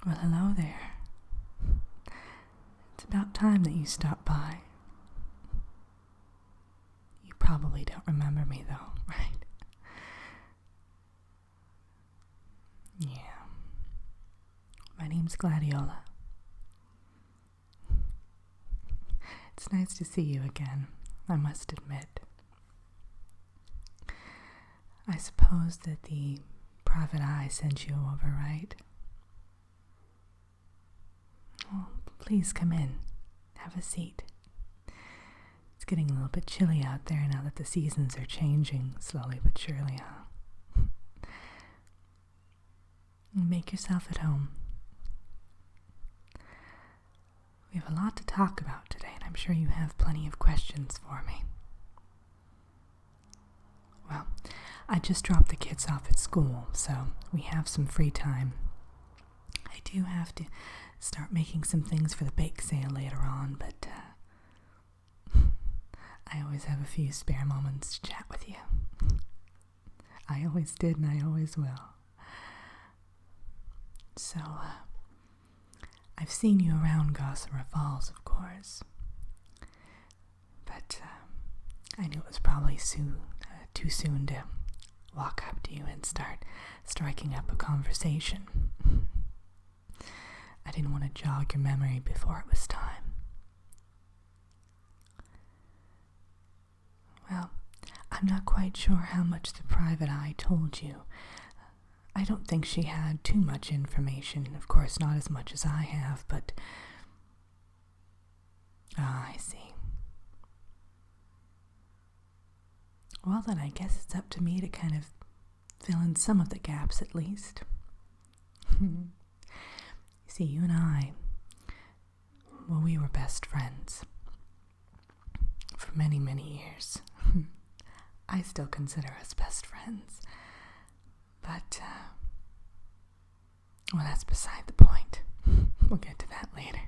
Well, hello there. It's about time that you stopped by. You probably don't remember me, though, right? Yeah. My name's Gladiola. It's nice to see you again, I must admit. I suppose that the private eye sent you over, right? Well, please come in. Have a seat. It's getting a little bit chilly out there now that the seasons are changing slowly but surely, huh? Make yourself at home. We have a lot to talk about today, and I'm sure you have plenty of questions for me. Well, I just dropped the kids off at school, so we have some free time. I do have to start making some things for the bake sale later on, but I always have a few spare moments to chat with you. I always did, and I always will. So, I've seen you around Gossamer Falls, of course, but I knew it was probably too soon to walk up to you and start striking up a conversation. I didn't want to jog your memory before it was time. Well, I'm not quite sure how much the private eye told you. I don't think she had too much information, of course not as much as I have, but... I see. Well then, I guess it's up to me to kind of fill in some of the gaps at least. See, you and I, well, we were best friends for many, many years. I still consider us best friends. But, well, that's beside the point. We'll get to that later.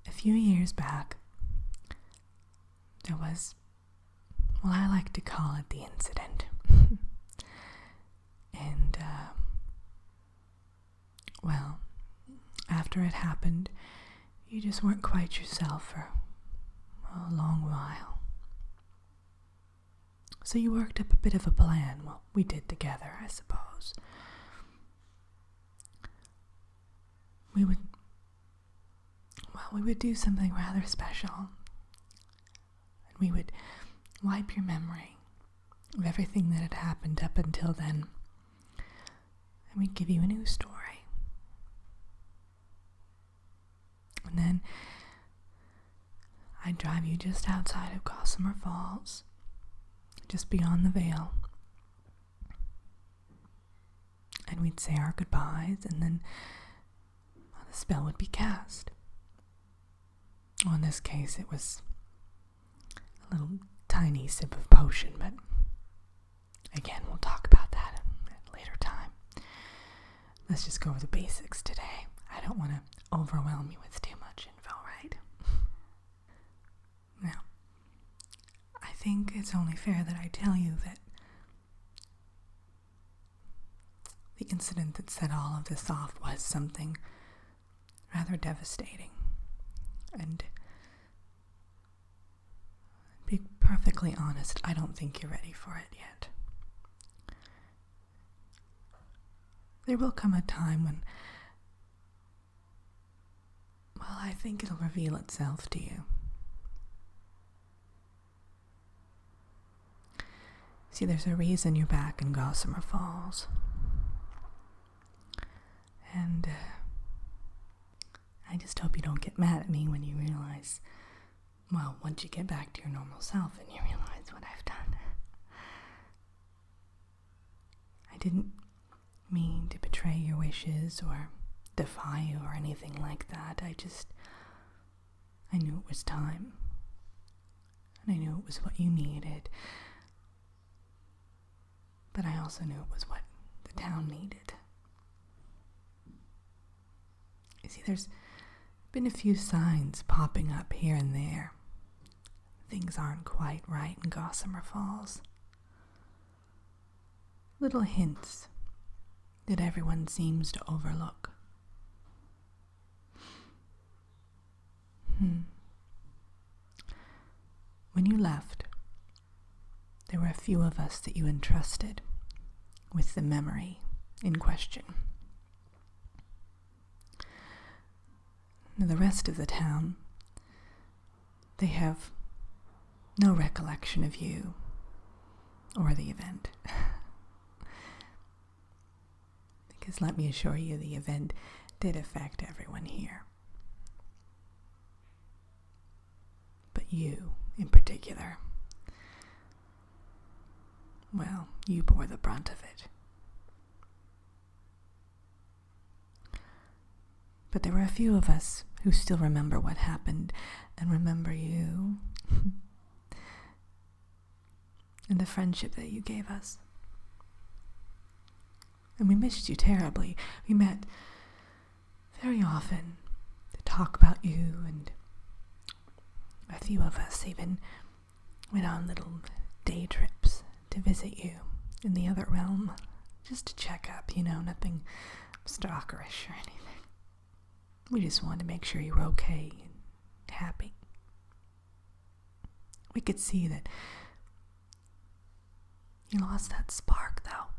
A few years back, there was, well, I like to call it the incident. And, well, after it happened, you just weren't quite yourself for a long while. So you worked up a bit of a plan. Well, we did together, I suppose. We would do something rather special. And we would wipe your memory of everything that had happened up until then. And we'd give you a new story. And then I'd drive you just outside of Gossamer Falls, just beyond the veil, and we'd say our goodbyes, and then the spell would be cast. Well, in this case, it was a little tiny sip of potion, but again, we'll talk about that at a later time. Let's just go over the basics today. I don't want to overwhelm you with too much info, right? Now, I think it's only fair that I tell you that the incident that set all of this off was something rather devastating. And to be perfectly honest, I don't think you're ready for it yet. There will come a time when, well, I think it'll reveal itself to you. See, there's a reason you're back in Gossamer Falls. And I just hope you don't get mad at me when you realize, well, once you get back to your normal self and you realize what I've done. I didn't mean to betray your wishes or defy you or anything like that. I knew it was time. And I knew it was what you needed. But I also knew it was what the town needed. You see, there's been a few signs popping up here and there. Things aren't quite right in Gossamer Falls. Little hints that everyone seems to overlook. When you left, there were a few of us that you entrusted with the memory in question. Now, the rest of the town, they have no recollection of you or the event. Because let me assure you, the event did affect everyone here. But you, in particular, well, you bore the brunt of it. But there were a few of us who still remember what happened and remember you and the friendship that you gave us. And we missed you terribly. We met very often to talk about you, and a few of us even went on little day trips to visit you in the other realm, just to check up, nothing stalkerish or anything. We just wanted to make sure you were okay and happy. We could see that you lost that spark, though.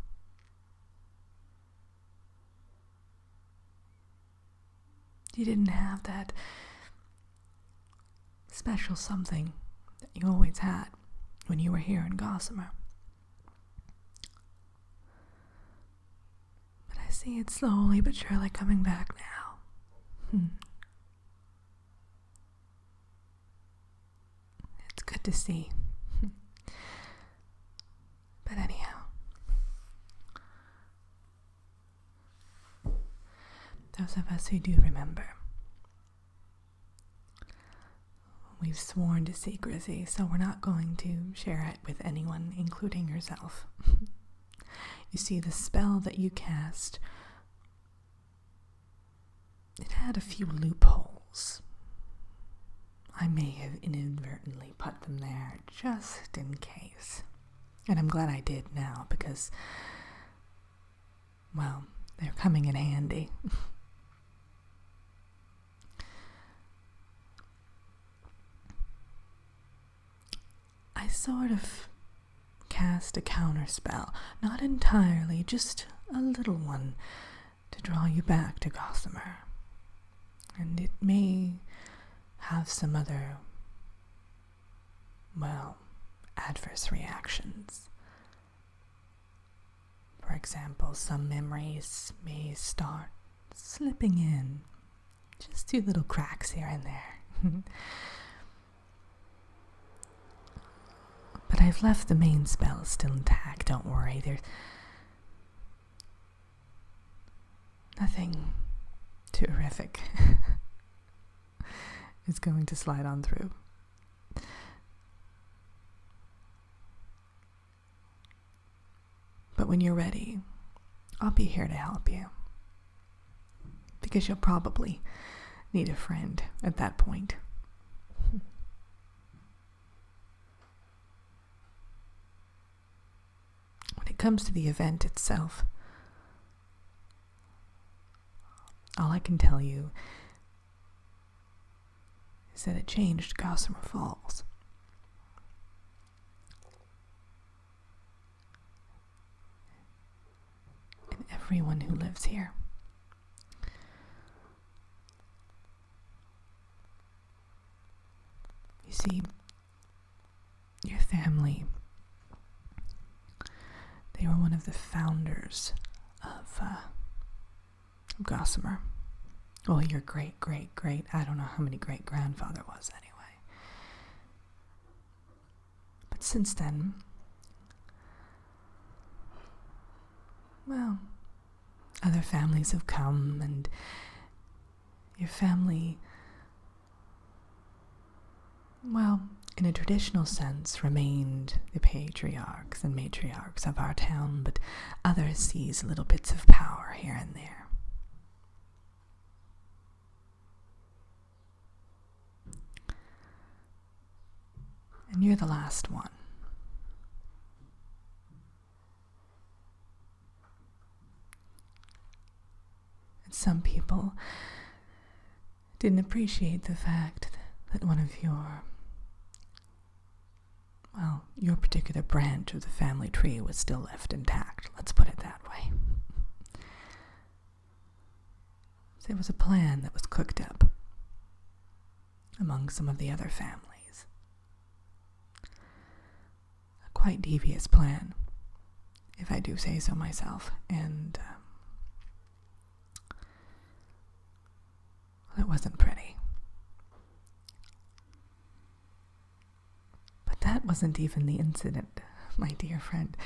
You didn't have that special something that you always had when you were here in Gossamer. But I see it slowly but surely coming back now. It's good to see. But anyhow, those of us who do remember, we've sworn to secrecy, so we're not going to share it with anyone, including yourself. You see, the spell that you cast, it had a few loopholes. I may have inadvertently put them there just in case. And I'm glad I did now because, well, they're coming in handy. I sort of cast a counterspell, not entirely, just a little one, to draw you back to Gossamer. And it may have some other, well, adverse reactions. For example, some memories may start slipping in, just 2 little cracks here and there. But I've left the main spell still intact, don't worry. There's nothing too horrific is going to slide on through. But when you're ready, I'll be here to help you. Because you'll probably need a friend at that point. When it comes to the event itself, all I can tell you is that it changed Gossamer Falls. And everyone who lives here. You see, your family, they were one of the founders of Gossamer. Well, your great, I don't know how many great-grandfather was anyway. But since then, well, other families have come, and your family, well, in a traditional sense, remained the patriarchs and matriarchs of our town, but others seized little bits of power here and there. And you're the last one. And some people didn't appreciate the fact that one of your particular branch of the family tree was still left intact. Let's put it that way. There was a plan that was cooked up among some of the other families. A quite devious plan, if I do say so myself, and it wasn't pretty. But that wasn't even the incident, my dear friend.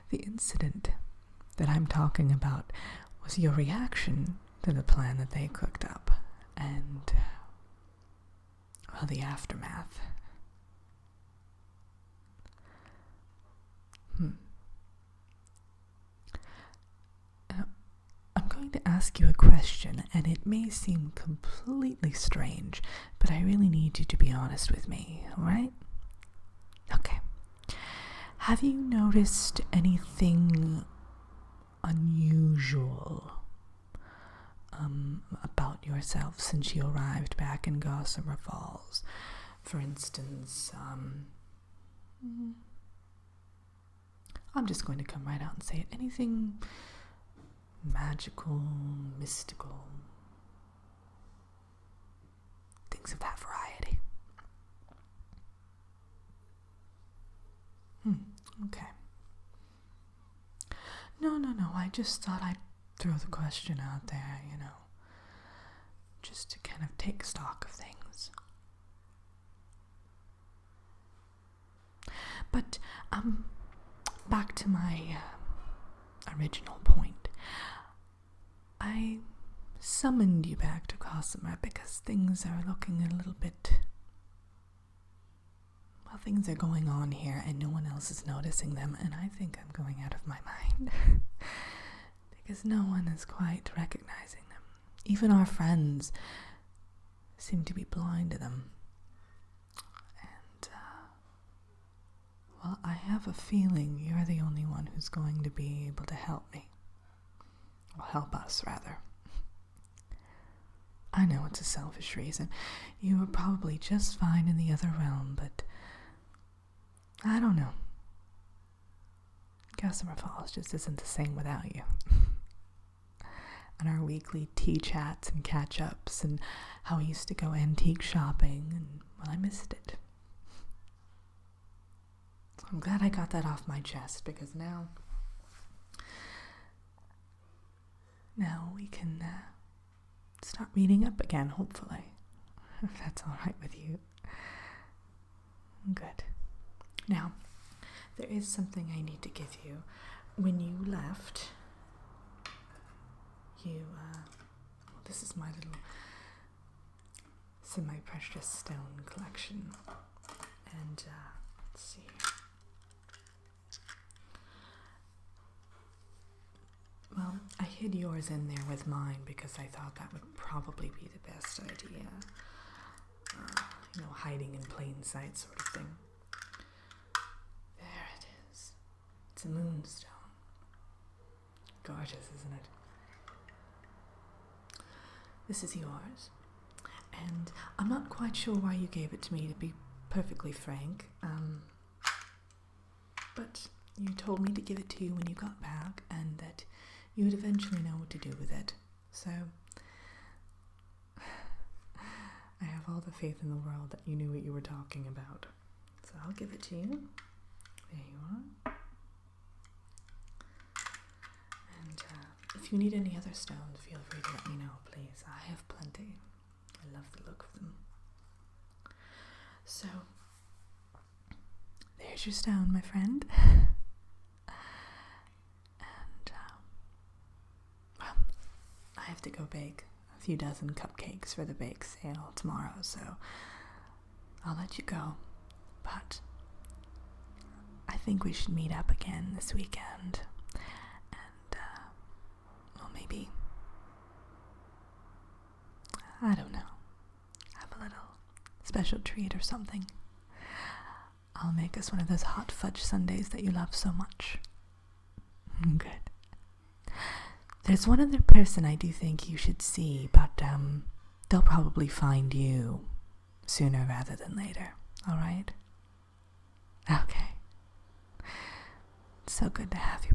The incident that I'm talking about was your reaction to the plan that they cooked up, and, the aftermath. I'm going to ask you a question, and it may seem completely strange, but I really need you to be honest with me, alright? Okay. Have you noticed anything unusual about yourself since you arrived back in Gossamer Falls? For instance, I'm just going to come right out and say it. Anything magical, mystical, things of that variety. Okay. No, I just thought I'd throw the question out there, just to kind of take stock of things. But, back to my original point. I summoned you back to Gossamer because things are looking a little bit... things are going on here and no one else is noticing them, and I think I'm going out of my mind. Because no one is quite recognizing them. Even our friends seem to be blind to them. And, I have a feeling you're the only one who's going to be able to help me. Well, help us, rather. I know it's a selfish reason. You were probably just fine in the other realm, but I don't know. Gossamer Falls just isn't the same without you. And our weekly tea chats and catch-ups, and how we used to go antique shopping, and, I missed it. I'm glad I got that off my chest, because now we can start meeting up again, hopefully. If that's all right with you. Good. Now, there is something I need to give you. When you left, this is my little semi-precious stone collection. And, let's see. Well, I hid yours in there with mine because I thought that would probably be the best idea. Hiding in plain sight sort of thing. There it is. It's a moonstone. Gorgeous, isn't it? This is yours. And I'm not quite sure why you gave it to me, to be perfectly frank. But you told me to give it to you when you got back, and that you would eventually know what to do with it. So, I have all the faith in the world that you knew what you were talking about. So I'll give it to you. There you are. And if you need any other stones, feel free to let me know, please. I have plenty. I love the look of them. So, there's your stone, my friend. And, I have to go bake a few dozen cupcakes for the bake sale tomorrow, so I'll let you go. But I think we should meet up again this weekend. And, maybe, I don't know, have a little special treat or something. I'll make us one of those hot fudge sundaes that you love so much. Good. There's one other person I do think you should see, but they'll probably find you sooner rather than later. All right? Okay. So good to have you